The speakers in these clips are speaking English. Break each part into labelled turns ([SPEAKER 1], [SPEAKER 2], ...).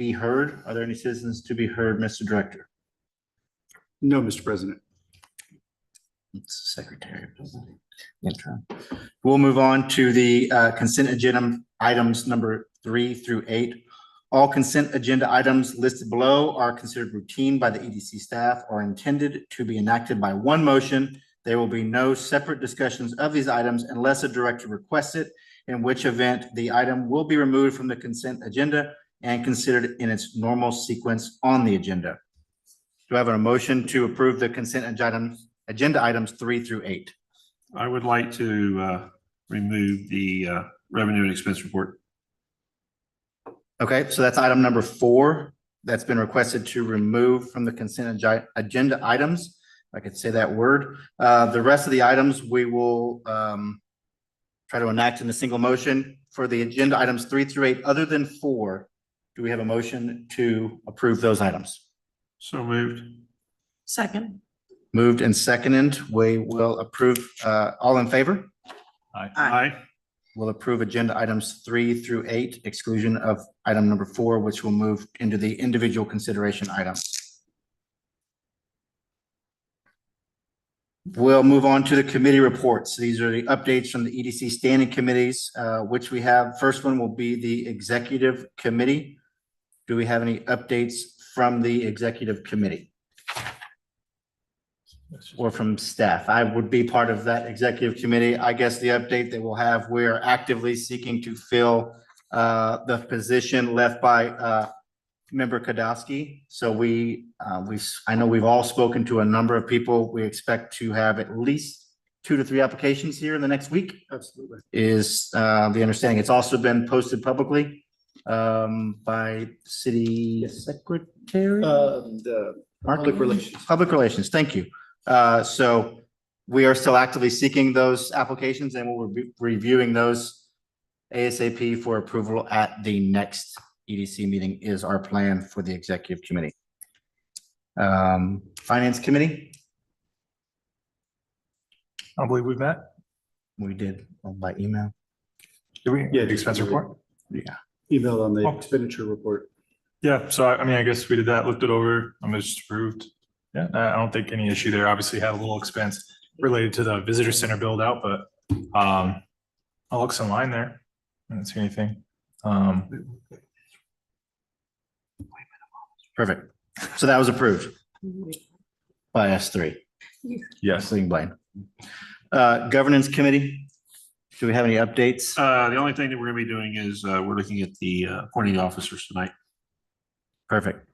[SPEAKER 1] be heard? Are there any citizens to be heard, Mr. Director?
[SPEAKER 2] No, Mr. President.
[SPEAKER 1] It's Secretary. Interim. We'll move on to the consent agenda items number 3 through 8. All consent agenda items listed below are considered routine by the EDC staff or intended to be enacted by one motion. There will be no separate discussions of these items unless a director requests it, in which event the item will be removed from the consent agenda and considered in its normal sequence on the agenda. Do I have a motion to approve the consent agenda items 3 through 8?
[SPEAKER 3] I would like to remove the revenue and expense report.
[SPEAKER 1] Okay, so that's item number 4 that's been requested to remove from the consent agenda items. If I could say that word. The rest of the items we will try to enact in a single motion. For the agenda items 3 through 8, other than 4, do we have a motion to approve those items?
[SPEAKER 3] So moved.
[SPEAKER 4] Second.
[SPEAKER 1] Moved and seconded. We will approve. All in favor?
[SPEAKER 3] Aye.
[SPEAKER 4] Aye.
[SPEAKER 1] We'll approve agenda items 3 through 8, exclusion of item number 4, which will move into the individual consideration item. We'll move on to the committee reports. These are the updates from the EDC standing committees, which we have. First one will be the executive committee. Do we have any updates from the executive committee? Or from staff? I would be part of that executive committee. I guess the update that we'll have, we're actively seeking to fill the position left by member Kadowski. So I know we've all spoken to a number of people. We expect to have at least 2 to 3 applications here in the next week.
[SPEAKER 2] Absolutely.
[SPEAKER 1] Is the understanding. It's also been posted publicly by city secretary.
[SPEAKER 2] The public relations.
[SPEAKER 1] Public relations. Thank you. So we are still actively seeking those applications and we'll be reviewing those ASAP for approval at the next EDC meeting is our plan for the executive committee. Finance committee.
[SPEAKER 5] I believe we've met.
[SPEAKER 1] We did by email.
[SPEAKER 5] Did we?
[SPEAKER 2] Yeah,
[SPEAKER 5] The expense report?
[SPEAKER 1] Yeah.
[SPEAKER 2] Email on the
[SPEAKER 5] Oh.
[SPEAKER 2] expenditure report.
[SPEAKER 5] Yeah, so I mean, I guess we did that, looked it over, I'm just approved. Yeah, I don't think any issue there. Obviously had a little expense related to the visitor center build out, but I'll look some line there. I don't see anything.
[SPEAKER 1] Perfect. So that was approved by S3,
[SPEAKER 5] Yes.
[SPEAKER 1] including Blaine. Governance committee. Do we have any updates?
[SPEAKER 3] The only thing that we're gonna be doing is we're looking at the appointing officers tonight.
[SPEAKER 1] Perfect.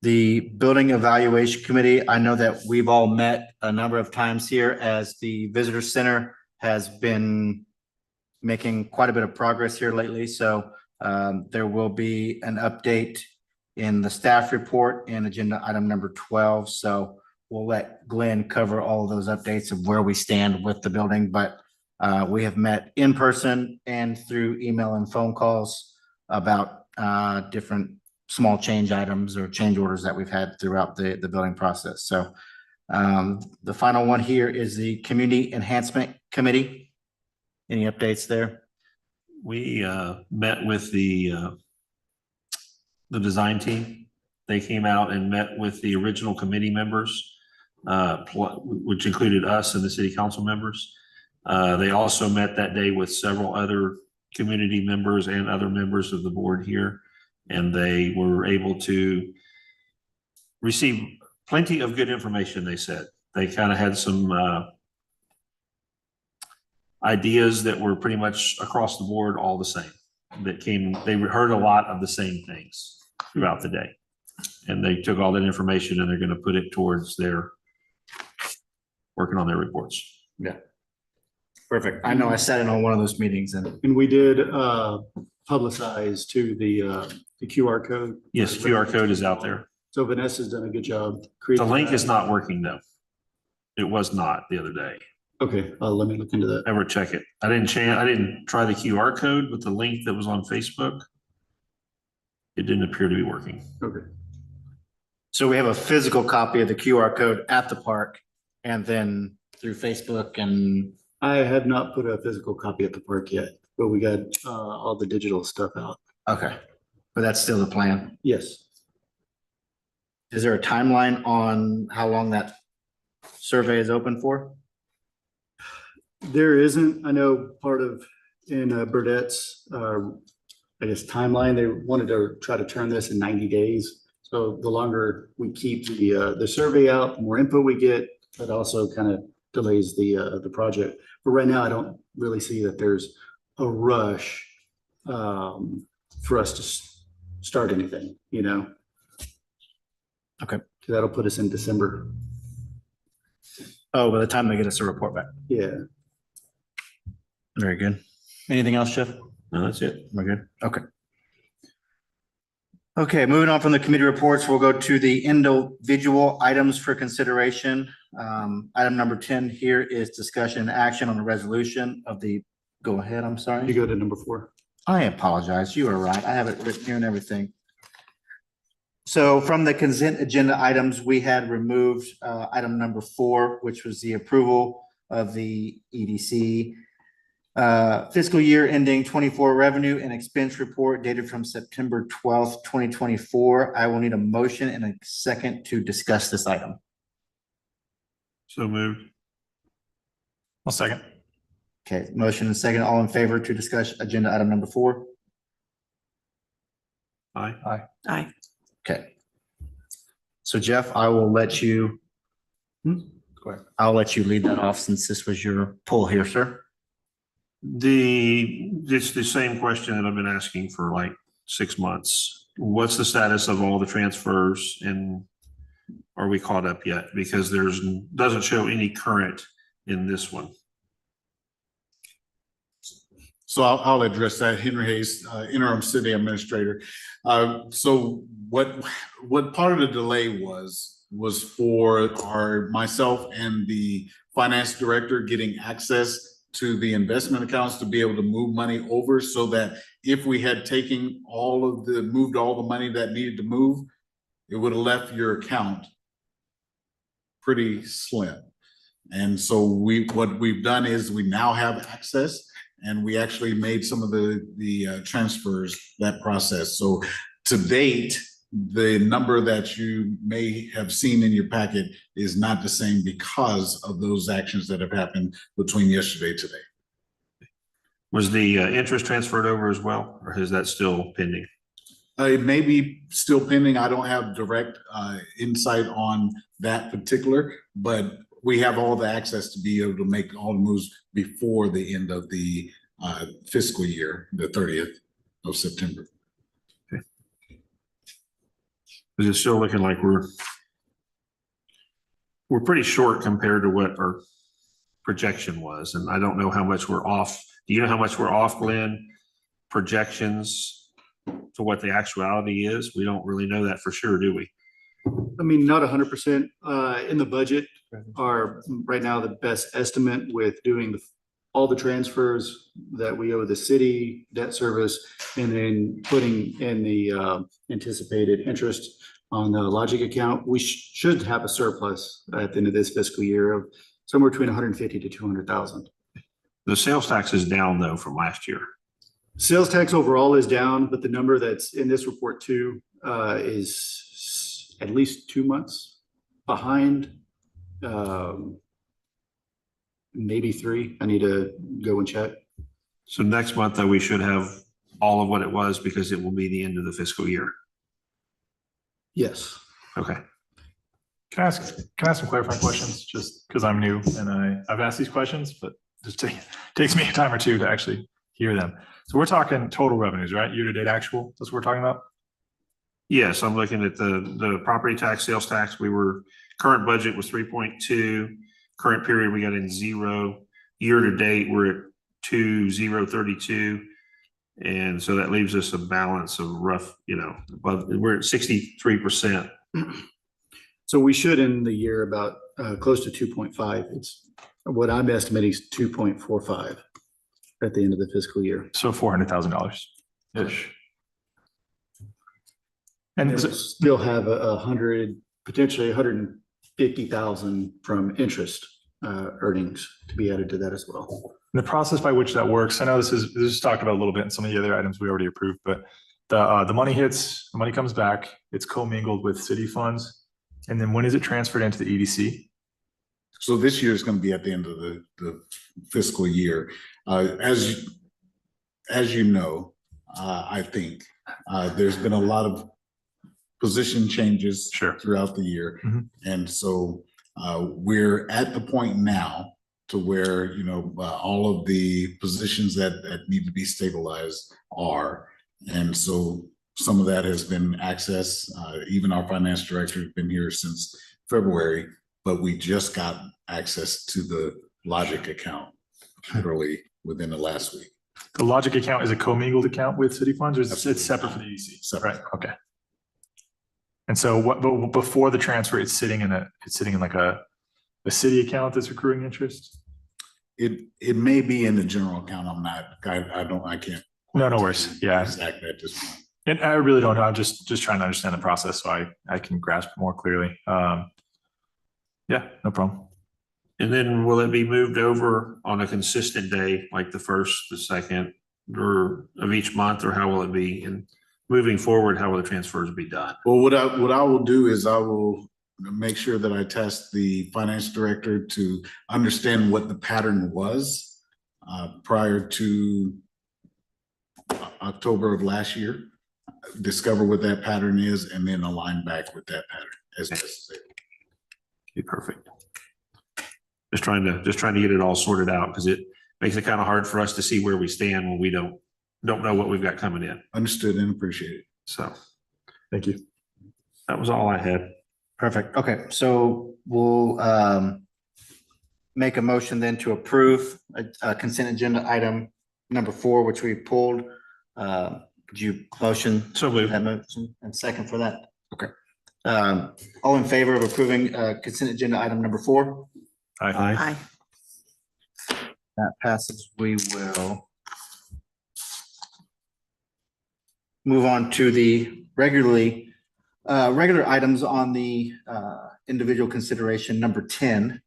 [SPEAKER 1] The building evaluation committee, I know that we've all met a number of times here as the visitor center has been making quite a bit of progress here lately. So there will be an update in the staff report in agenda item number 12. So we'll let Glenn cover all of those updates of where we stand with the building. But we have met in person and through email and phone calls about different small change items or change orders that we've had throughout the building process. So the final one here is the community enhancement committee. Any updates there?
[SPEAKER 3] We met with the design team. They came out and met with the original committee members, which included us and the city council members. They also met that day with several other community members and other members of the board here. And they were able to receive plenty of good information, they said. They kind of had some ideas that were pretty much across the board all the same. They heard a lot of the same things throughout the day. And they took all that information and they're going to put it towards their working on their reports.
[SPEAKER 1] Yeah. Perfect. I know I sat in on one of those meetings and
[SPEAKER 2] we did publicize to the QR code.
[SPEAKER 3] Yes, QR code is out there.
[SPEAKER 2] So Vanessa's done a good job.
[SPEAKER 3] The
[SPEAKER 2] creating
[SPEAKER 3] link
[SPEAKER 2] that.
[SPEAKER 3] is not working though. It was not the other day.
[SPEAKER 2] Okay, let me look into that.
[SPEAKER 3] Ever check it. I didn't try the QR code, but the link that was on Facebook, it didn't appear to be working.
[SPEAKER 2] Okay.
[SPEAKER 1] so we have a physical copy of the QR code at the park and then through Facebook and
[SPEAKER 2] I have not put a physical copy at the park yet, but we got all the digital stuff out.
[SPEAKER 1] okay. But that's still the plan.
[SPEAKER 2] Yes.
[SPEAKER 1] Is there a timeline on how long that survey is open for?
[SPEAKER 2] There isn't, I know part of in Burdett's, I guess timeline, they wanted to try to turn this in 90 days. So the longer we keep the survey out, the more input we get, that also kind of delays the project. But right now, I don't really see that there's a rush for us to start anything, you know?
[SPEAKER 1] Okay.
[SPEAKER 2] That'll put us in December.
[SPEAKER 1] Oh, by the time they get us a report back.
[SPEAKER 2] Yeah.
[SPEAKER 1] Very good. Anything else, Jeff?
[SPEAKER 3] No, that's it.
[SPEAKER 1] We're good. Okay. Okay, moving on from the committee reports, we'll go to the individual items for consideration. Item number 10 here is discussion and action on the resolution of the, go ahead, I'm
[SPEAKER 2] You
[SPEAKER 1] sorry.
[SPEAKER 2] go to number 4.
[SPEAKER 1] I apologize. You are right. I have it written here and everything. So from the consent agenda items, we had removed item number 4, which was the approval of the EDC fiscal year ending 24 revenue and expense report dated from September 12th, 2024. I will need a motion and a second to discuss this item.
[SPEAKER 3] So moved.
[SPEAKER 5] I'll second.
[SPEAKER 1] Okay, motion and second. All in favor to discuss agenda item number 4?
[SPEAKER 3] Aye.
[SPEAKER 4] Aye.
[SPEAKER 1] Okay. So Jeff, I will let you,
[SPEAKER 2] Go ahead.
[SPEAKER 1] I'll let you lead that off since this was your pull here, sir.
[SPEAKER 3] It's the same question that I've been asking for like 6 months. What's the status of all the transfers and are we caught up yet? Because doesn't show any current in this one.
[SPEAKER 6] So I'll address that. Henry Hayes, interim city administrator. So what part of the delay was for myself and the finance director getting access to the investment accounts to be able to move money over, so that if we had taken moved all the money that needed to move, it would have left your account pretty slim. And so what we've done is we now have access, and we actually made some of the transfers that process. So to date, the number that you may have seen in your packet is not the same because of those actions that have happened between yesterday and today.
[SPEAKER 3] Was the interest transferred over as well, or is that still pending?
[SPEAKER 6] It may be still pending. I don't have direct insight on that particular, but we have all the access to be able to make all the moves before the end of the fiscal year, the 30th of September.
[SPEAKER 3] Is it still looking like we're pretty short compared to what our projection was, and I don't know how much we're off. Do you know how much we're off, Glenn? Projections to what the actuality is? We don't really know that for sure, do we?
[SPEAKER 2] I mean, not 100% in the budget are right now the best estimate with doing all the transfers that we owe the city, debt service, and then putting in the anticipated interest on the logic account. We should have a surplus at the end of this fiscal year of somewhere between 150 to 200,000.
[SPEAKER 3] The sales tax is down though from last year.
[SPEAKER 2] Sales tax overall is down, but the number that's in this report too is at least 2 months behind. Maybe 3. I need to go and check.
[SPEAKER 3] So next month though, we should have all of what it was because it will be the end of the fiscal year.
[SPEAKER 2] Yes.
[SPEAKER 3] Okay.
[SPEAKER 5] Can I ask some clarifying questions, just because I'm new and I've asked these questions, but it just takes me a time or two to actually hear them. So we're talking total revenues, right? Year-to-date actual, that's what we're talking about?
[SPEAKER 3] Yes, I'm looking at the property tax, sales tax. Current budget was 3.2. Current period, we got in 0. Year to date, we're at 2,032. And so that leaves us a balance of rough, above, we're at 63%.
[SPEAKER 2] So we should end the year about close to 2.5. It's what I'm estimating is 2.45 at the end of the fiscal year.
[SPEAKER 5] So $400,000 ish. And
[SPEAKER 2] We'll still have potentially 150,000 from interest earnings to be added to that as well.
[SPEAKER 5] the process by which that works, I know this is talked about a little bit in some of the other items we already approved, but the money hits, the money comes back, it's commingled with city funds. And then when is it transferred into the EDC?
[SPEAKER 6] So this year is going to be at the end of the fiscal year. As you know, I think there's been a lot of position changes
[SPEAKER 5] Sure.
[SPEAKER 6] throughout the year.
[SPEAKER 5] Mhm.
[SPEAKER 6] And so we're at the point now to where, all of the positions that need to be stabilized are. And so some of that has been accessed. Even our finance director has been here since February, but we just got access to the Logic account literally within the last week.
[SPEAKER 5] The Logic account is a commingled account with city funds, or it's separate for the EDC?
[SPEAKER 6] Separate.
[SPEAKER 5] Right, okay. And so but before the transfer, it's sitting in like a city account that's accruing interest?
[SPEAKER 6] It may be in the general account. I can't.
[SPEAKER 5] No worries. Yeah.
[SPEAKER 6] Exactly at this point.
[SPEAKER 5] And I really don't know. I'm just trying to understand the process so I can grasp more clearly. Yeah, no problem.
[SPEAKER 3] And then will it be moved over on a consistent day, like the first, the second, or of each month, or how will it be? And moving forward, how will the transfers be done?
[SPEAKER 6] Well, what I will do is I will make sure that I test the finance director to understand what the pattern was prior to October of last year, discover what that pattern is, and then align back with that pattern as necessary.
[SPEAKER 3] Be perfect. Just trying to get it all sorted out, because it makes it kind of hard for us to see where we stand when we don't know what we've got coming in.
[SPEAKER 6] Understood and appreciated.
[SPEAKER 3] So
[SPEAKER 5] Thank you.
[SPEAKER 3] that was all I had.
[SPEAKER 1] Perfect. Okay, so we'll make a motion then to approve a consent agenda item number 4, which we pulled. Could you motion
[SPEAKER 3] So moved.
[SPEAKER 1] that motion and second for that? Okay. All in favor of approving consent agenda item number 4?
[SPEAKER 3] Aye.
[SPEAKER 1] That passes. We will move on to the regular items on the individual consideration number 10.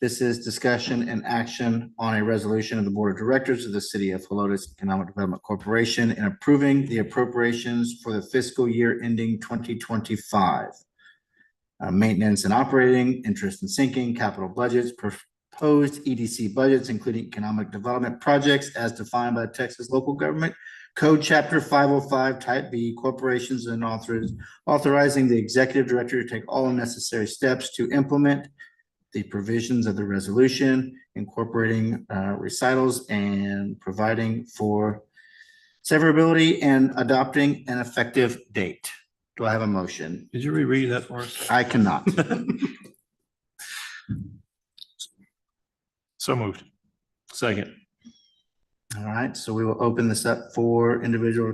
[SPEAKER 1] This is discussion and action on a resolution of the Board of Directors of the City of Helotes Economic Development Corporation in approving the appropriations for the fiscal year ending 2025. Maintenance and operating, interest and sinking, capital budgets, proposed EDC budgets, including economic development projects as defined by Texas Local Government Code Chapter 505 Type B, corporations, and authorizing the executive director to take all necessary steps to implement the provisions of the resolution, incorporating recitals and providing for severability and adopting an effective date. Do I have a motion?
[SPEAKER 3] Did you reread that for us?
[SPEAKER 1] I cannot.
[SPEAKER 5] So moved.
[SPEAKER 3] Second.
[SPEAKER 1] All right, so we will open this up for individual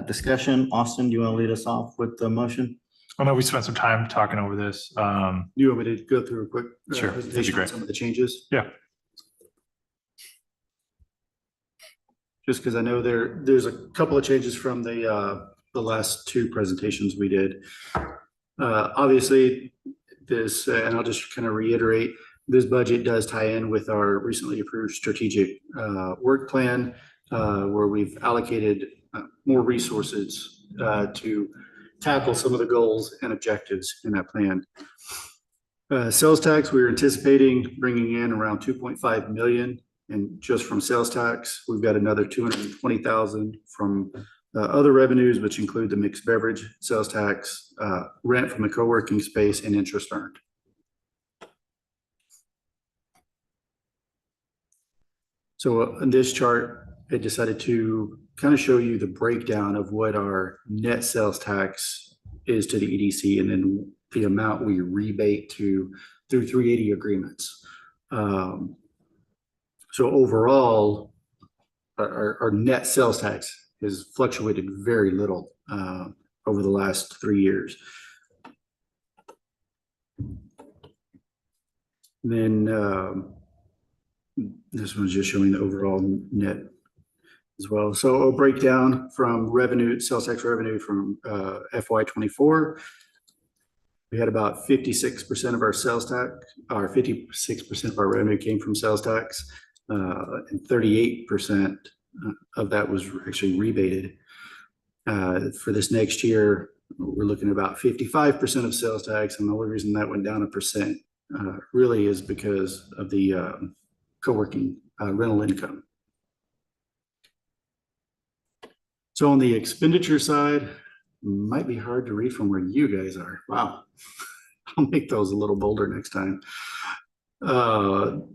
[SPEAKER 1] discussion. Austin, do you want to lead us off with the motion?
[SPEAKER 5] I know we spent some time talking over this.
[SPEAKER 2] Do you want me to go through a quick
[SPEAKER 5] Sure, that'd be
[SPEAKER 2] presentation on
[SPEAKER 5] great.
[SPEAKER 2] some of the changes?
[SPEAKER 5] Yeah.
[SPEAKER 2] Just because I know there's a couple of changes from the last 2 presentations we did. Obviously, this, and I'll just kind of reiterate, this budget does tie in with our recently approved strategic work plan, where we've allocated more resources to tackle some of the goals and objectives in that plan. Sales tax, we're anticipating bringing in around 2.5 million, and just from sales tax, we've got another 220,000 from other revenues, which include the mixed beverage sales tax, rent from the co-working space, and interest earned. So in this chart, I decided to kind of show you the breakdown of what our net sales tax is to the EDC, and then the amount we rebate to through 380 agreements. So overall, our net sales tax has fluctuated very little over the last 3 years. Then this one's just showing the overall net as well. So a breakdown from revenue, sales tax revenue from FY24. We had about 56% of our sales tax, or 56% of our revenue came from sales tax, and 38% of that was actually rebated. For this next year, we're looking at about 55% of sales tax, and the only reason that went down 1% really is because of the co-working rental income. So on the expenditure side, might be hard to read from where you guys are. Wow. I'll make those a little bolder next time.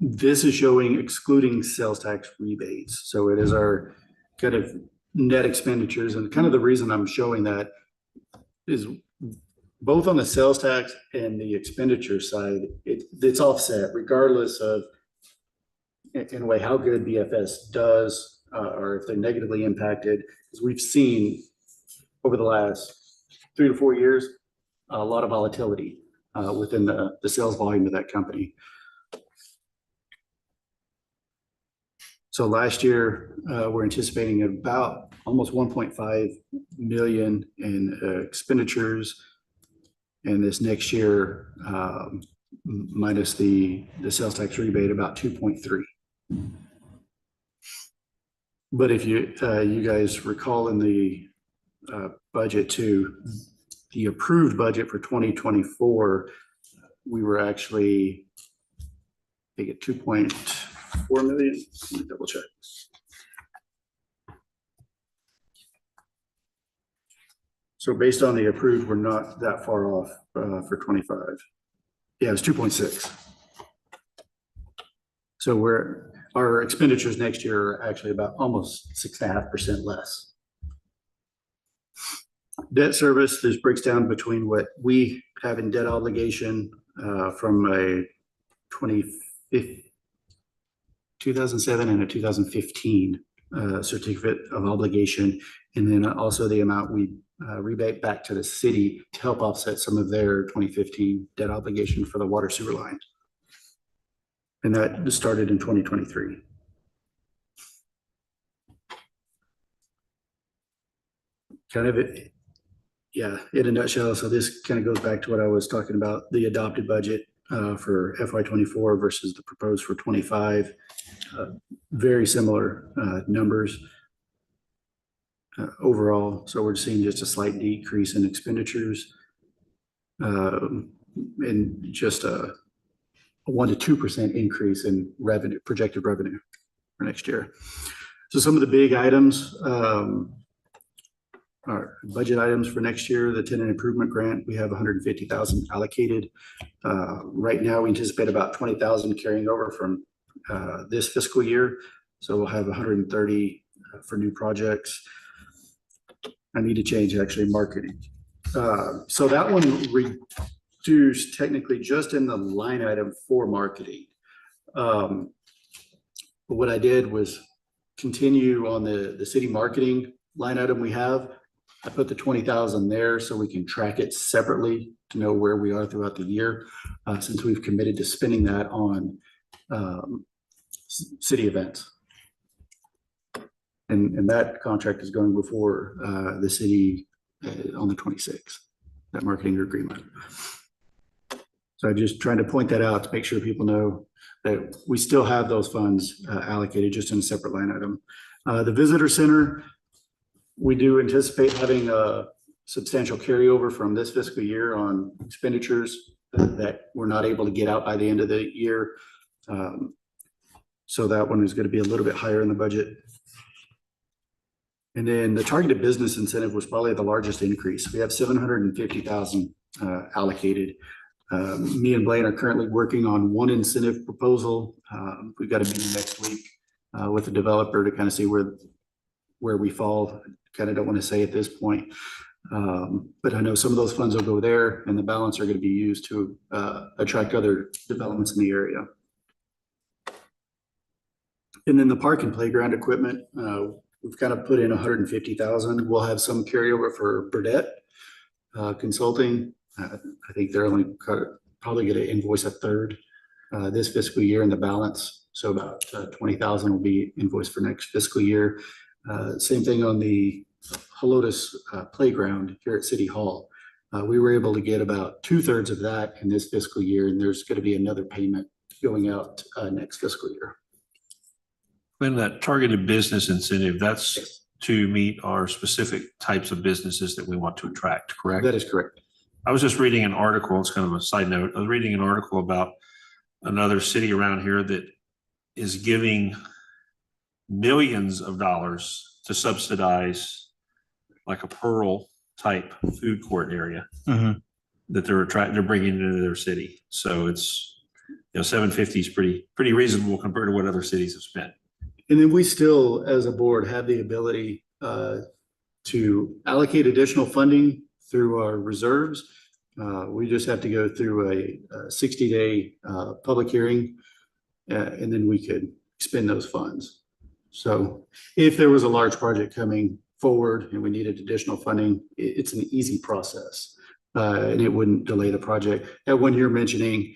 [SPEAKER 2] This is showing excluding sales tax rebates. So it is our kind of net expenditures, and kind of the reason I'm showing that is both on the sales tax and the expenditure side, it's offset regardless of, in a way, how good BFS does or if they're negatively impacted. As we've seen over the last 3 to 4 years, a lot of volatility within the sales volume of that company. So last year, we're anticipating about almost 1.5 million in expenditures. And this next year, minus the sales tax rebate, about 2.3. But if you guys recall in the budget too, the approved budget for 2024, we were actually, I think, at 2.4 million. Let me double check. So based on the approved, we're not that far off for 25. Yeah, it's 2.6. So our expenditures next year are actually about almost 6.5% less. Debt service, this breaks down between what we have in debt obligation from a 2007 and a 2015 certificate of obligation, and then also the amount we rebate back to the city to help offset some of their 2015 debt obligation for the water sewer line. And that started in 2023. Kind of it, yeah, in a nutshell. So this kind of goes back to what I was talking about, the adopted budget for FY24 versus the proposed for 25. Very similar numbers overall. So we're seeing just a slight decrease in expenditures and just a 1 to 2% increase in revenue, projected revenue for next year. So some of the big items are budget items for next year. The tenant improvement grant, we have 150,000 allocated. Right now, we anticipate about 20,000 carrying over from this fiscal year. So we'll have 130 for new projects. I need to change actually marketing. So that one reduced technically just in the line item for marketing. But what I did was continue on the city marketing line item we have. I put the 20,000 there so we can track it separately to know where we are throughout the year, since we've committed to spending that on city events. And that contract is going before the city on the 26th, that marketing agreement. So I'm just trying to point that out to make sure people know that we still have those funds allocated just in a separate line item. The visitor center, we do anticipate having a substantial carryover from this fiscal year on expenditures that we're not able to get out by the end of the year. So that one is going to be a little bit higher in the budget. And then the targeted business incentive was probably the largest increase. We have 750,000 allocated. Me and Blaine are currently working on one incentive proposal. We've got a meeting next week with the developer to kind of see where we fall. Kind of don't want to say at this point, but I know some of those funds will go there, and the balance are going to be used to attract other developments in the area. And then the park and playground equipment, we've kind of put in 150,000. We'll have some carryover for Burdette Consulting. I think they're only probably going to invoice a third this fiscal year in the balance. So about 20,000 will be invoiced for next fiscal year. Same thing on the Helotes playground here at City Hall. We were able to get about 2/3 of that in this fiscal year, and there's going to be another payment going out next fiscal year.
[SPEAKER 3] When that targeted business incentive, that's to meet our specific types of businesses that we want to attract, correct?
[SPEAKER 2] That is correct.
[SPEAKER 3] I was just reading an article, it's kind of a side note. I was reading an article about another city around here that is giving millions of dollars to subsidize like a Pearl type food court area that they're bringing into their city. So it's, you know, 750 is pretty reasonable compared to what other cities have spent.
[SPEAKER 2] And then we still, as a board, have the ability to allocate additional funding through our reserves. We just have to go through a 60-day public hearing, and then we could expend those funds. So if there was a large project coming forward and we needed additional funding, it's an easy process, and it wouldn't delay the project. And when you're mentioning,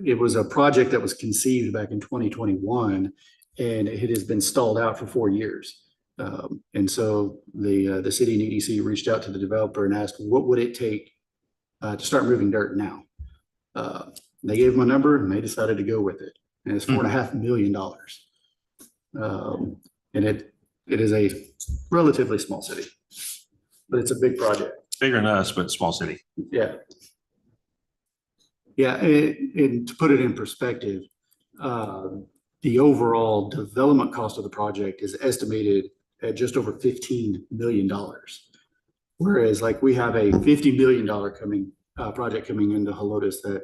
[SPEAKER 2] it was a project that was conceived back in 2021, and it has been stalled out for 4 years. And so the city and EDC reached out to the developer and asked, what would it take to start moving dirt now? They gave them a number and they decided to go with it. And it's $4.5 million. And it is a relatively small city, but it's a big project.
[SPEAKER 3] Bigger than us, but small city.
[SPEAKER 2] Yeah. Yeah, and to put it in perspective, the overall development cost of the project is estimated at just over $15 million. Whereas like we have a $50 million project coming into Helotes that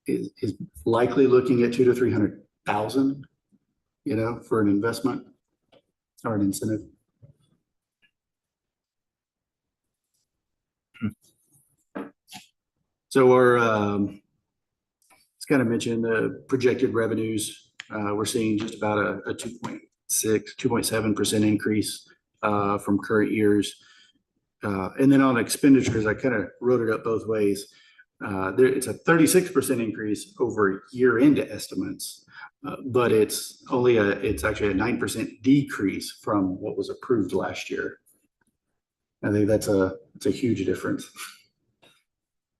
[SPEAKER 2] is likely looking at $200,000 to $300,000, you know, for an investment or an incentive. So our, it's kind of mentioned the projected revenues. We're seeing just about a 2.7% increase from current years. And then on expenditures, I kind of wrote it up both ways. It's a 36% increase over year-end estimates, but it's actually a 9% decrease from what was approved last year. I think it's a huge difference.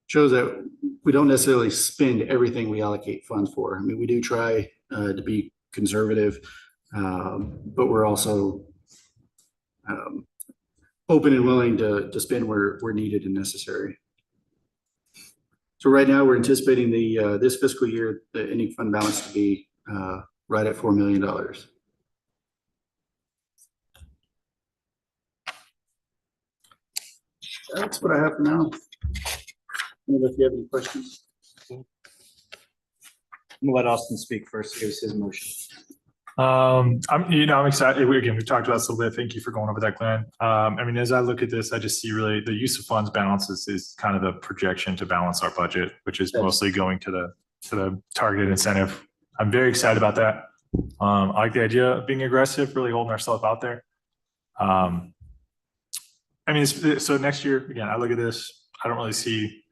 [SPEAKER 2] Shows that we don't necessarily spend everything we allocate funds for. I mean, we do try to be conservative, but we're also open and willing to spend where needed and necessary. So right now we're anticipating this fiscal year, the ending fund balance to be right at $4 million. That's what I have for now. I don't know if you have any questions.
[SPEAKER 1] I'm gonna let Austin speak first. Give us his motion.
[SPEAKER 5] I'm excited. We talked about this a little bit. Thank you for going over that, Glenn. I mean, as I look at this, I just see really the use of funds balances is kind of the projection to balance our budget, which is mostly going to the targeted incentive. I'm very excited about that. I like the idea of being aggressive, really holding ourselves out there. I mean, so next year, again, I look at this, I don't really see,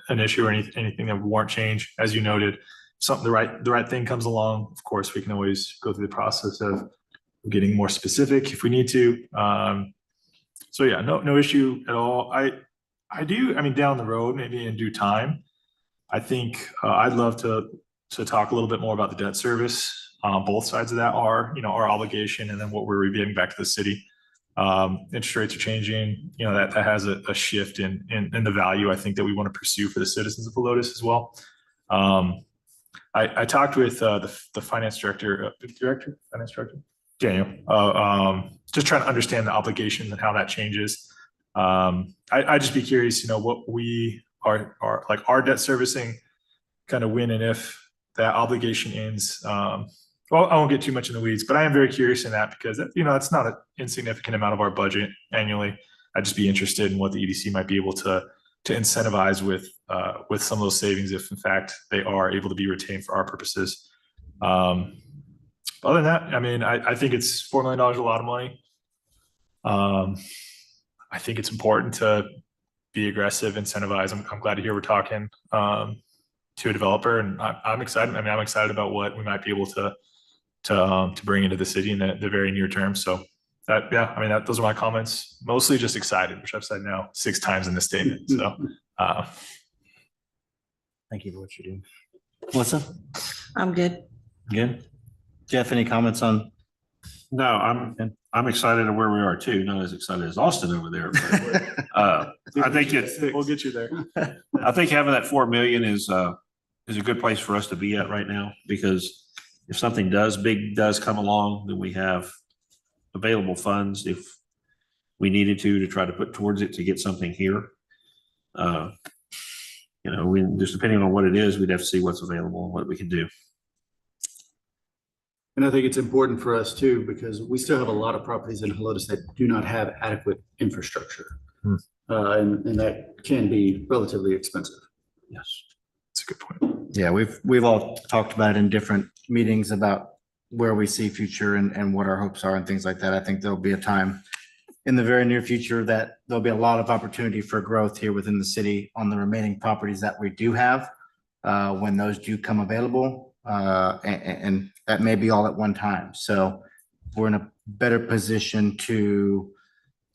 [SPEAKER 5] an issue or anything that would warrant change. As you noted, something, the right thing comes along. Of course, we can always go through the process of getting more specific if we need to. So yeah, no issue at all. I mean, down the road, maybe in due time, I think I'd love to talk a little bit more about the debt service. Both sides of that are, our obligation and then what we're giving back to the city. Interest rates are changing, that has a shift in the value I think that we want to pursue for the citizens of Helotes as well. I talked with the finance director, Daniel, just trying to understand the obligations and how that changes. I'd just be curious, what we are like our debt servicing, kind of when and if that obligation ends. Well, I won't get too much in the weeds, but I am very curious in that because, it's not an insignificant amount of our budget annually. I'd just be interested in what the EDC might be able to incentivize with some of those savings, if in fact they are able to be retained for our purposes. Other than that, I mean, I think it's $4 million a lot of money. I think it's important to be aggressive, incentivize. I'm glad to hear we're talking to a developer, and I'm excited. I mean, I'm excited about what we might be able to bring into the city in the very near term. So those are my comments. Mostly just excited, which I've said now 6 times in this statement. So
[SPEAKER 1] Thank you for what you're doing. Melissa?
[SPEAKER 4] I'm good.
[SPEAKER 1] Good. Jeff, any comments on
[SPEAKER 3] No, I'm excited at where we are too, not as excited as Austin over there. But, I think
[SPEAKER 2] We'll get you there.
[SPEAKER 3] I think having that 4 million is a good place for us to be at right now, because if something big does come along, then we have available funds if we needed to try to put towards it to get something here. We just depending on what it is, we'd have to see what's available and what we can do.
[SPEAKER 2] And I think it's important for us too, because we still have a lot of properties in Helotes that do not have adequate infrastructure. And that can be relatively expensive.
[SPEAKER 3] Yes.
[SPEAKER 5] That's a good point.
[SPEAKER 1] Yeah, we've all talked about it in different meetings about where we see future and what our hopes are and things like that. I think there'll be a time in the very near future that there'll be a lot of opportunity for growth here within the city on the remaining properties that we do have, when those do come available. And that may be all at one time. So we're in a better position to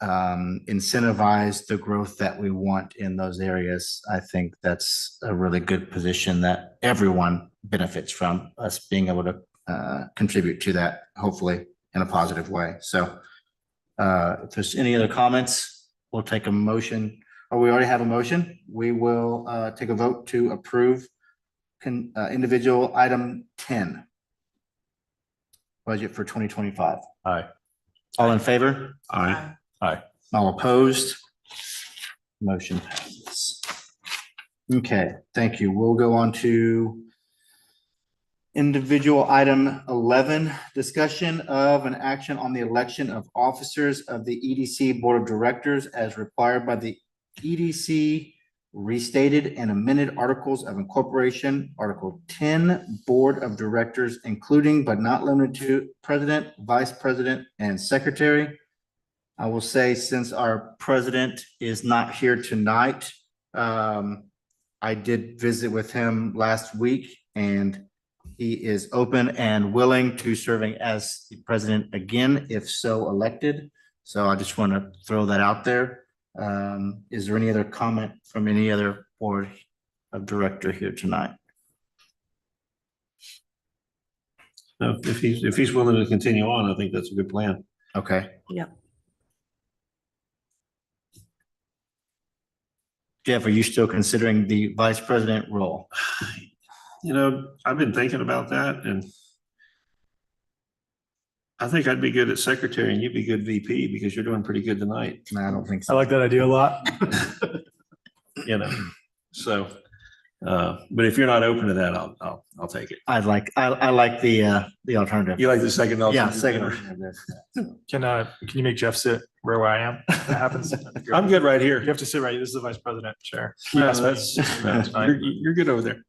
[SPEAKER 1] incentivize the growth that we want in those areas. I think that's a really good position that everyone benefits from, us being able to contribute to that, hopefully in a positive way. So if there's any other comments, we'll take a motion, or we already have a motion. We will take a vote to approve individual item 10. Budget for 2025.
[SPEAKER 5] Aye.
[SPEAKER 1] All in favor?
[SPEAKER 3] Aye.
[SPEAKER 5] Aye.
[SPEAKER 1] All opposed? Motion passes. Okay, thank you. We'll go on to individual item 11, discussion of an action on the election of officers of the EDC Board of Directors as required by the EDC Restated and Amended Articles of Incorporation, Article 10, Board of Directors, including but not limited to President, Vice President, and Secretary. I will say, since our president is not here tonight, I did visit with him last week, and he is open and willing to serving as the president again, if so elected. So I just want to throw that out there. Is there any other comment from any other board of director here tonight?
[SPEAKER 3] No, if he's willing to continue on, I think that's a good plan.
[SPEAKER 1] Okay.
[SPEAKER 4] Yep.
[SPEAKER 1] Jeff, are you still considering the vice president role?
[SPEAKER 3] I've been thinking about that, and I think I'd be good at secretary and you'd be good VP because you're doing pretty good tonight.
[SPEAKER 1] No, I don't think
[SPEAKER 5] I
[SPEAKER 1] so.
[SPEAKER 5] like that idea a lot.
[SPEAKER 3] So, but if you're not open to that, I'll take it.
[SPEAKER 1] I like the alternative.
[SPEAKER 3] You like the second?
[SPEAKER 1] Yeah,
[SPEAKER 3] alternative?
[SPEAKER 1] second alternative.
[SPEAKER 5] Can you make Jeff sit where I am? That happens.
[SPEAKER 3] I'm good right here.
[SPEAKER 5] You have to sit right. This is the vice president chair.
[SPEAKER 3] No,
[SPEAKER 5] Yes,
[SPEAKER 3] that's fine. You're good over there.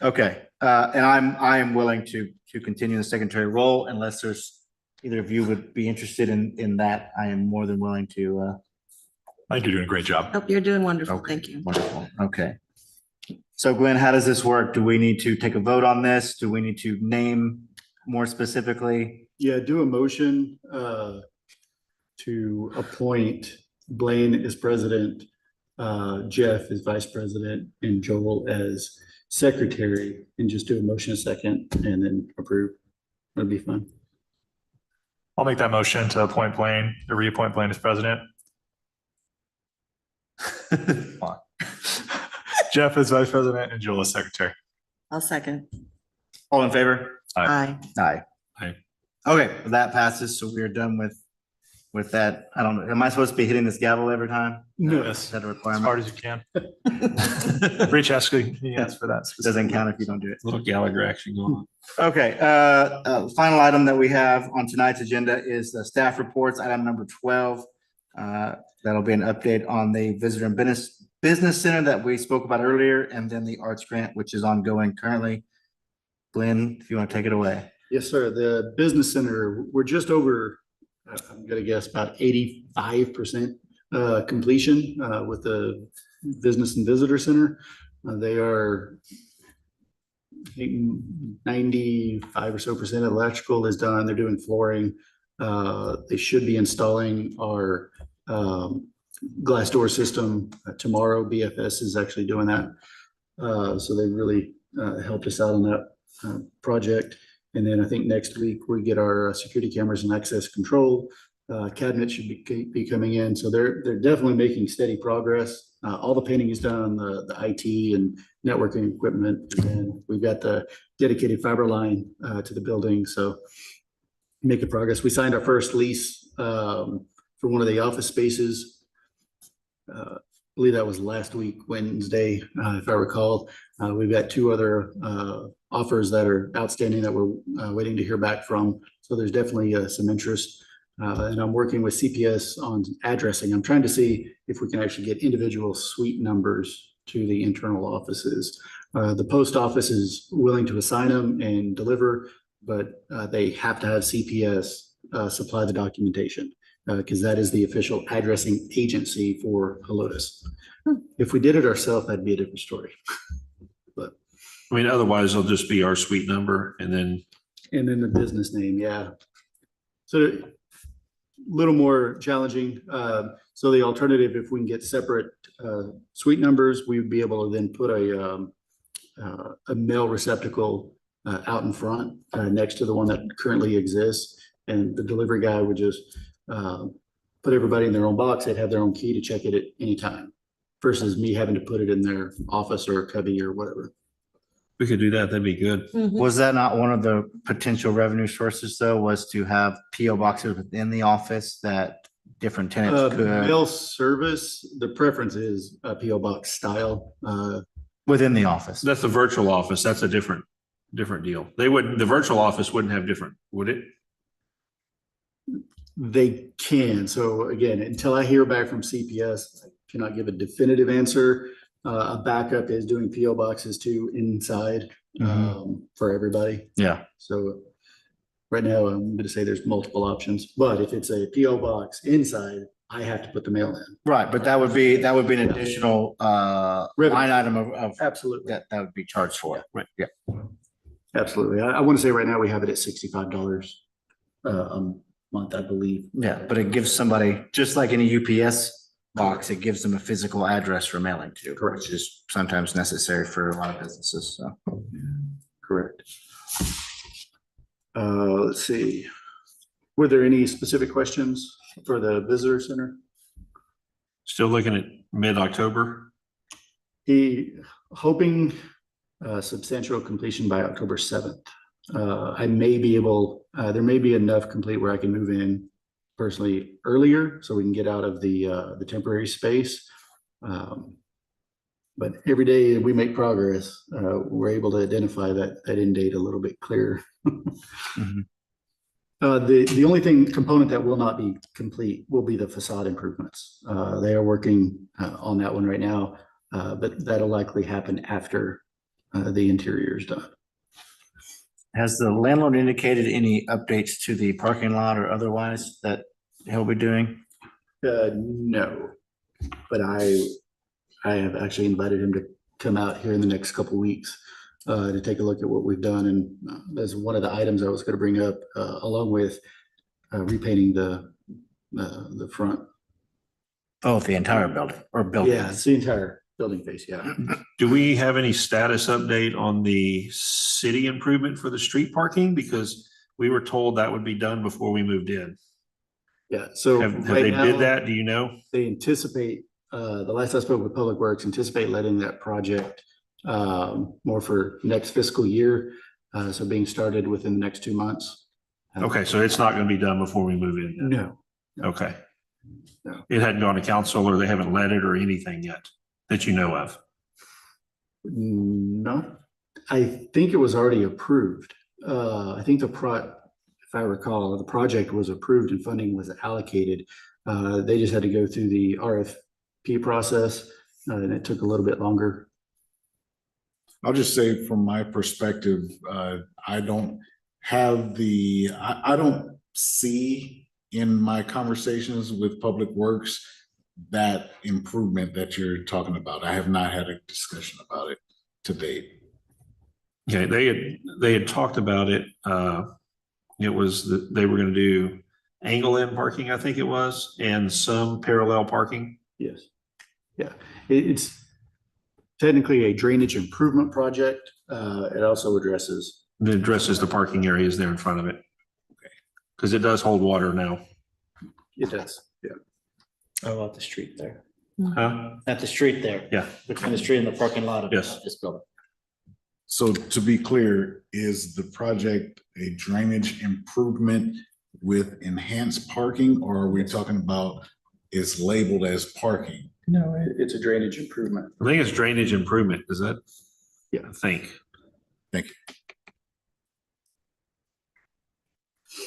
[SPEAKER 1] Okay, and I am willing to continue the secretary role unless there's either of you would be interested in that. I am more than willing to.
[SPEAKER 5] I think you're doing a great job.
[SPEAKER 4] Hope you're doing wonderful.
[SPEAKER 1] Okay,
[SPEAKER 4] Thank you.
[SPEAKER 1] wonderful. Okay. So Gwen, how does this work? Do we need to take a vote on this? Do we need to name more specifically?
[SPEAKER 2] Yeah, do a motion to appoint Blaine as president, Jeff as vice president, and Joel as secretary, and just do a motion a second and then approve. That'd be fun.
[SPEAKER 5] I'll make that motion to appoint Blaine, to reappoint Blaine as president. Come on. Jeff as vice president and Joel as secretary.
[SPEAKER 4] I'll second.
[SPEAKER 1] All in favor?
[SPEAKER 4] Aye.
[SPEAKER 1] Aye.
[SPEAKER 3] Aye.
[SPEAKER 1] Okay, that passes. So we're done with that. I don't know. Am I supposed to be hitting this gavel every time?
[SPEAKER 2] No.
[SPEAKER 1] Is that a
[SPEAKER 5] As
[SPEAKER 1] requirement?
[SPEAKER 5] hard as you can. Reach Ashley, he asked for that.
[SPEAKER 1] Doesn't count if you don't do it.
[SPEAKER 3] Little Gallagher action going on.
[SPEAKER 1] Okay, final item that we have on tonight's agenda is the staff reports, item number 12. That'll be an update on the visitor and business center that we spoke about earlier, and then the arts grant, which is ongoing currently. Glenn, if you want to take it away.
[SPEAKER 2] Yes, sir. The business center, we're just over, I'm gonna guess about 85% completion with the business and visitor center. They are, I think, 95 or so percent of electrical is done. They're doing flooring. They should be installing our glass door system tomorrow. BFS is actually doing that. So they really helped us out on that project. And then I think next week we get our security cameras and access control. Cabinet should be coming in. So they're definitely making steady progress. All the painting is done on the IT and networking equipment. And then we've got the dedicated fiber line to the building. So making progress. We signed our first lease for one of the office spaces. I believe that was last week, Wednesday, if I recall. We've got two other offers that are outstanding that we're waiting to hear back from. So there's definitely some interest. And I'm working with CPS on addressing. I'm trying to see if we can actually get individual suite numbers to the internal offices. The post office is willing to assign them and deliver, but they have to have CPS supply the documentation because that is the official addressing agency for Helotes. If we did it ourselves, that'd be a different story. But
[SPEAKER 3] I mean, otherwise it'll just be our suite number and then.
[SPEAKER 2] And then the business name, yeah. So little more challenging. So the alternative, if we can get separate suite numbers, we would be able to then put a mail receptacle out in front next to the one that currently exists. And the delivery guy would just put everybody in their own box. They'd have their own key to check it at any time versus me having to put it in their office or cubby or whatever.
[SPEAKER 3] We could do that. That'd be good.
[SPEAKER 1] Was that not one of the potential revenue sources though, was to have PO boxes within the office that different tenants could?
[SPEAKER 2] Mail service, the preference is a PO box style.
[SPEAKER 1] Within the office?
[SPEAKER 3] That's the virtual office. That's a different deal. The virtual office wouldn't have different, would it?
[SPEAKER 2] They can. So again, until I hear back from CPS, I cannot give a definitive answer. A backup is doing PO boxes too inside for everybody.
[SPEAKER 1] Yeah.
[SPEAKER 2] So right now I'm going to say there's multiple options, but if it's a PO box inside, I have to put the mail in.
[SPEAKER 1] Right, but that would be an additional line item of
[SPEAKER 2] Absolutely.
[SPEAKER 1] that would be charged for. Right. Yeah.
[SPEAKER 2] Absolutely. I want to say right now we have it at $65 a month, I believe.
[SPEAKER 1] Yeah, but it gives somebody, just like any UPS box, it gives them a physical address for mailing to.
[SPEAKER 2] Correct.
[SPEAKER 1] Which is sometimes necessary for a lot of businesses, so.
[SPEAKER 2] Correct. Let's see. Were there any specific questions for the visitor center?
[SPEAKER 3] Still looking at mid-October?
[SPEAKER 2] He hoping substantial completion by October 7th. I may be able, there may be enough complete where I can move in personally earlier so we can get out of the temporary space. But every day we make progress, we're able to identify that end date a little bit clearer. The only component that will not be complete will be the facade improvements. They are working on that one right now, but that'll likely happen after the interior is done.
[SPEAKER 1] Has the landlord indicated any updates to the parking lot or otherwise that he'll be doing?
[SPEAKER 2] No, but I have actually invited him to come out here in the next couple of weeks to take a look at what we've done. And that's one of the items I was going to bring up, along with repainting the front.
[SPEAKER 1] Oh, the entire building or building?
[SPEAKER 2] Yeah, it's the entire building face. Yeah.
[SPEAKER 3] Do we have any status update on the city improvement for the street parking? Because we were told that would be done before we moved in.
[SPEAKER 2] Yeah. So
[SPEAKER 3] Have
[SPEAKER 2] right
[SPEAKER 3] they
[SPEAKER 2] now,
[SPEAKER 3] did that? Do you know?
[SPEAKER 2] they anticipate, the last I spoke with Public Works, anticipate letting that project more for next fiscal year. So being started within the next 2 months.
[SPEAKER 3] Okay, so it's not going to be done before we move in.
[SPEAKER 2] No.
[SPEAKER 3] Okay.
[SPEAKER 2] No.
[SPEAKER 3] It hadn't gone to council or they haven't let it or anything yet that you know of?
[SPEAKER 2] No, I think it was already approved. I think if I recall, the project was approved and funding was allocated. They just had to go through the RFP process, and it took a little bit longer.
[SPEAKER 6] I'll just say from my perspective, I don't have I don't see in my conversations with Public Works that improvement that you're talking about. I have not had a discussion about it to date.
[SPEAKER 3] Okay, they had talked about it. It was that they were going to do angle-in parking, I think it was, and some parallel parking.
[SPEAKER 2] Yes. Yeah, it's technically a drainage improvement project. It also addresses
[SPEAKER 3] It addresses the parking areas there in front of it. Because it does hold water now.
[SPEAKER 2] It does, yeah.
[SPEAKER 1] Oh, at the street there.
[SPEAKER 3] Huh?
[SPEAKER 1] At the street there.
[SPEAKER 3] Yeah.
[SPEAKER 1] Between the street and the parking lot of
[SPEAKER 3] Yes.
[SPEAKER 1] this building.
[SPEAKER 6] So to be clear, is the project a drainage improvement with enhanced parking, or are we talking about it's labeled as parking?
[SPEAKER 2] No, it's a drainage improvement.
[SPEAKER 3] I think it's drainage improvement. Is that?
[SPEAKER 2] Yeah.
[SPEAKER 3] I think.
[SPEAKER 6] Thank you.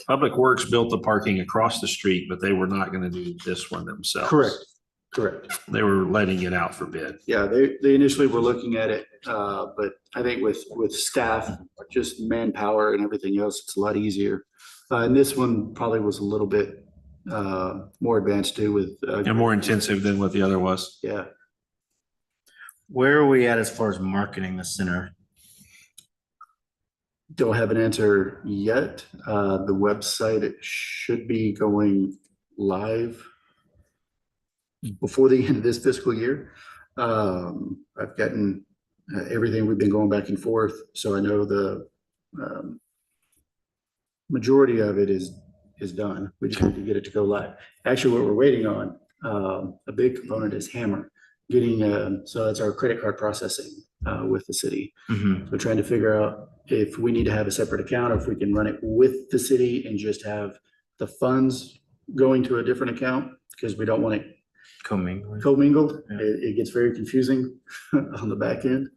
[SPEAKER 3] Public Works built the parking across the street, but they were not going to do this one themselves.
[SPEAKER 2] Correct.
[SPEAKER 3] They were letting it out for bid.
[SPEAKER 2] Yeah, they initially were looking at it, but I think with staff, just manpower and everything else, it's a lot easier. And this one probably was a little bit more advanced too with.
[SPEAKER 3] And more intensive than what the other was.
[SPEAKER 2] Yeah,
[SPEAKER 1] Where are we at as far as marketing the center?
[SPEAKER 2] don't have an answer yet. The website, it should be going live before the end of this fiscal year. I've gotten everything, we've been going back and forth, so I know the majority of it is done. We just need to get it to go live. Actually, what we're waiting on, a big component is Hammer, getting, so that's our credit card processing with the city.
[SPEAKER 1] Mhm.
[SPEAKER 2] So trying to figure out if we need to have a separate account, or if we can run it with the city and just have the funds going to a different account, because we don't want it
[SPEAKER 1] Commingling.
[SPEAKER 2] commingled.
[SPEAKER 1] Yeah.
[SPEAKER 2] It gets very confusing on the back end.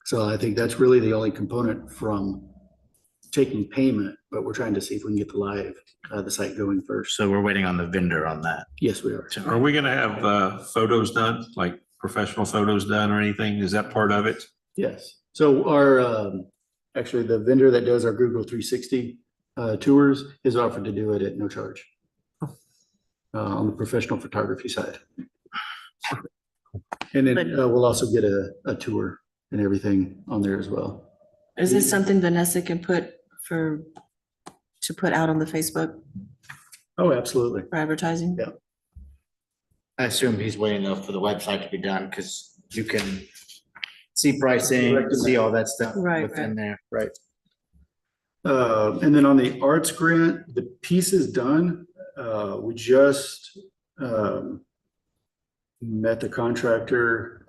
[SPEAKER 2] So I think that's really the only component from taking payment, but we're trying to see if we can get the site going first.
[SPEAKER 1] So we're waiting on the vendor on that.
[SPEAKER 2] Yes, we are.
[SPEAKER 3] Are we going to have photos done, like professional photos done or anything? Is that part of it?
[SPEAKER 2] Yes. So our, actually the vendor that does our Google 360 tours is offered to do it at no charge. On the professional photography side. And then we'll also get a tour and everything on there as well.
[SPEAKER 4] Is this something Vanessa can put out on the Facebook
[SPEAKER 2] Oh, absolutely.
[SPEAKER 4] for advertising?
[SPEAKER 2] Yeah.
[SPEAKER 1] I assume he's waiting though for the website to be done, because you can see pricing, see all that stuff
[SPEAKER 4] Right,
[SPEAKER 1] within there.
[SPEAKER 2] Right. And then on the arts grant, the piece is done. We just met the contractor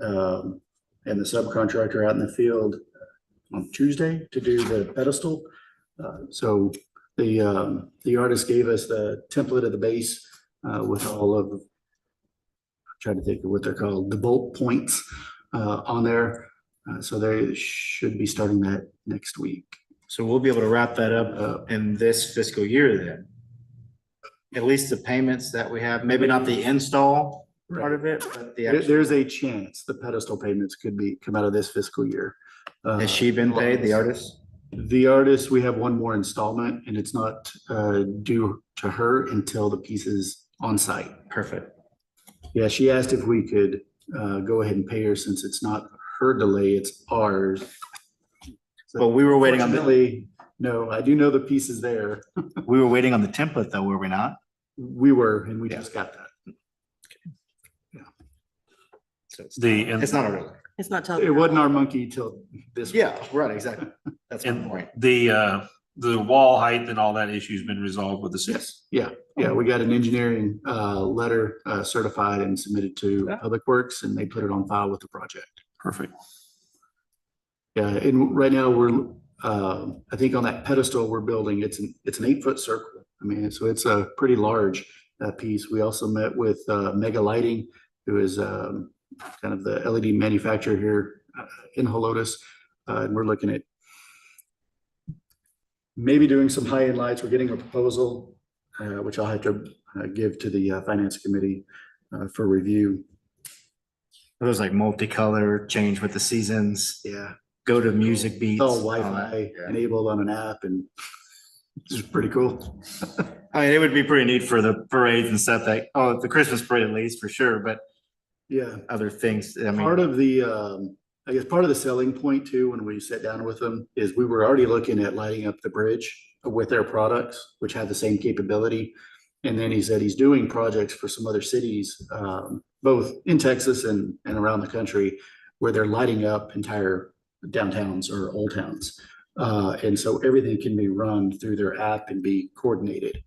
[SPEAKER 2] and the subcontractor out in the field on Tuesday to do the pedestal. So the artist gave us the template of the base with all of, I'm trying to think of what they're called, the bolt points on there. So they should be starting that next week.
[SPEAKER 1] So we'll be able to wrap that up in this fiscal year then. At least the payments that we have, maybe not the install part of it, but the actual.
[SPEAKER 2] There's a chance the pedestal payments could come out of this fiscal year.
[SPEAKER 1] Has she been paid, the artist?
[SPEAKER 2] The artist, we have one more installment, and it's not due to her until the piece is on site.
[SPEAKER 1] Perfect.
[SPEAKER 2] Yeah, she asked if we could go ahead and pay her, since it's not her delay, it's ours. So
[SPEAKER 1] Well, we were waiting on the,
[SPEAKER 2] fortunately, no, I do know the piece is there.
[SPEAKER 1] we were waiting on the template though, were we not?
[SPEAKER 2] We were, and we
[SPEAKER 1] Yeah.
[SPEAKER 2] just got that.
[SPEAKER 1] So it's
[SPEAKER 3] And
[SPEAKER 1] not a real.
[SPEAKER 4] It's not till.
[SPEAKER 2] It wasn't our monkey till this.
[SPEAKER 1] Yeah, right, exactly. That's my
[SPEAKER 3] and
[SPEAKER 1] point.
[SPEAKER 3] the wall height and all that issue's been resolved with the city.
[SPEAKER 2] Yes, yeah, we got an engineering letter certified and submitted to Public Works, and they put it on file with the project.
[SPEAKER 3] Perfect.
[SPEAKER 2] Yeah, and right now we're, I think on that pedestal we're building, it's an 8-foot circle. I mean, so it's a pretty large piece. We also met with Mega Lighting, who is kind of the LED manufacturer here in Helotes. And we're looking at maybe doing some high-end lights. We're getting a proposal, which I'll have to give to the finance committee for review.
[SPEAKER 1] Those like multicolor, change with the seasons,
[SPEAKER 2] Yeah,
[SPEAKER 1] go to music beats.
[SPEAKER 2] all
[SPEAKER 1] all that.
[SPEAKER 2] Wi-Fi
[SPEAKER 1] Yeah.
[SPEAKER 2] enabled on an app, and it's pretty cool.
[SPEAKER 1] I mean, it would be pretty neat for the parades and stuff like, oh, the Christmas parade at least for sure, but
[SPEAKER 2] Yeah.
[SPEAKER 1] other things, I
[SPEAKER 2] Part
[SPEAKER 1] mean,
[SPEAKER 2] of the, I guess part of the selling point too, when we sat down with them, is we were already looking at lighting up the bridge with their products, which had the same capability. And then he said he's doing projects for some other cities, both in Texas and around the country, where they're lighting up entire downtowns or old towns. And so everything can be run through their app and be coordinated,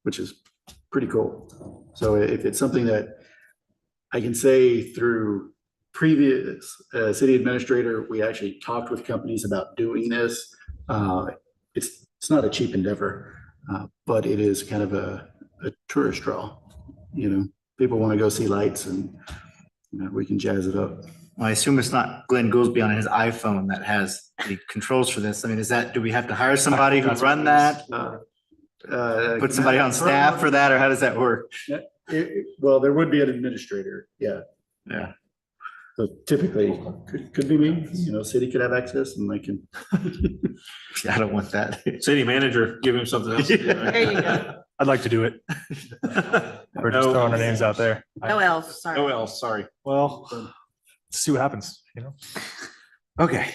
[SPEAKER 2] which is pretty cool. So if it's something that I can say through previous city administrator, we actually talked with companies about doing this. It's not a cheap endeavor, but it is kind of a tourist draw. You know, people want to go see lights and we can jazz it up.
[SPEAKER 1] I assume it's not Glenn Goolsby on his iPhone that has the controls for this. I mean, do we have to hire somebody who
[SPEAKER 5] That's what
[SPEAKER 1] run
[SPEAKER 5] it
[SPEAKER 1] that?
[SPEAKER 5] is.
[SPEAKER 1] Put somebody on staff for that, or how does that work?
[SPEAKER 2] Well, there would be an administrator, yeah.
[SPEAKER 1] Yeah.
[SPEAKER 2] So typically, could be me, city could have access and they can.
[SPEAKER 1] I don't want that.
[SPEAKER 3] City manager, give him something else to do. right?
[SPEAKER 4] There you go.
[SPEAKER 5] I'd like to do it. We're just
[SPEAKER 3] No.
[SPEAKER 5] throwing our names out there.
[SPEAKER 4] No else, sorry.
[SPEAKER 3] Oh, well, sorry.
[SPEAKER 5] Well, let's see what happens,
[SPEAKER 1] Okay,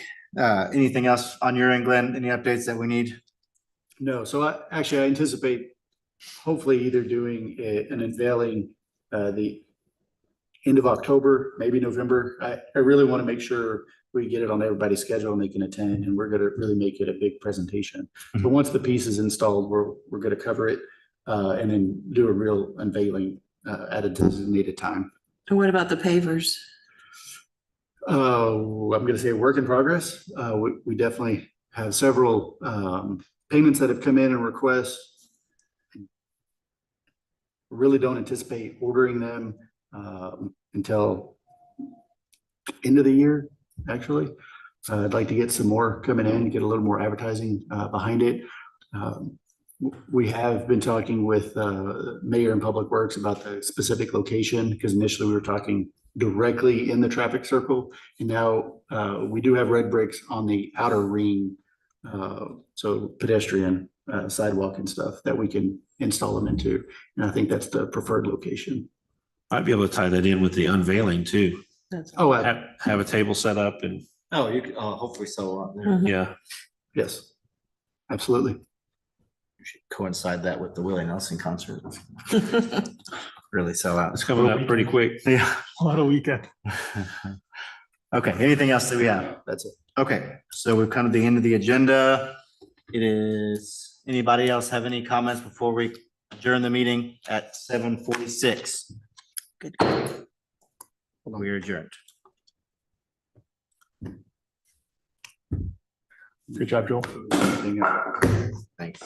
[SPEAKER 1] anything else on your end, Glenn? Any updates that we need?
[SPEAKER 2] No, so I anticipate hopefully either doing an unveiling the end of October, maybe November. I really want to make sure we get it on everybody's schedule and they can attend, and we're going to really make it a big presentation. But once the piece is installed, we're going to cover it and then do a real unveiling at a designated time.
[SPEAKER 4] And what about the pavers?
[SPEAKER 2] I'm going to say work in progress. We definitely have several payments that have come in and requests. Really don't anticipate ordering them until end of the year, actually. I'd like to get some more coming in, get a little more advertising behind it. We have been talking with Mayor and Public Works about the specific location, because initially we were talking directly in the traffic circle. And now we do have red bricks on the outer ring, so pedestrian sidewalk and stuff that we can install them into. And I think that's the preferred location.
[SPEAKER 3] I'd be able to tie that in with the unveiling too.
[SPEAKER 4] That's-
[SPEAKER 2] Oh,
[SPEAKER 3] Have a table set up and,
[SPEAKER 1] Oh, you can, hopefully sell out there.
[SPEAKER 4] Mhm.
[SPEAKER 3] yeah.
[SPEAKER 2] yes, absolutely.
[SPEAKER 1] You should coincide that with the Willie Nelson concert. Really sell out.
[SPEAKER 3] It's coming up pretty quick.
[SPEAKER 1] Yeah.
[SPEAKER 5] What a weekend.
[SPEAKER 1] Okay, anything else that we have?
[SPEAKER 2] That's it.
[SPEAKER 1] Okay, so we've come to the end of the agenda. Anybody else have any comments before we adjourn the meeting at 7:46?
[SPEAKER 4] Good.
[SPEAKER 1] We are adjourned.
[SPEAKER 5] Good job, Joel.
[SPEAKER 1] Thanks.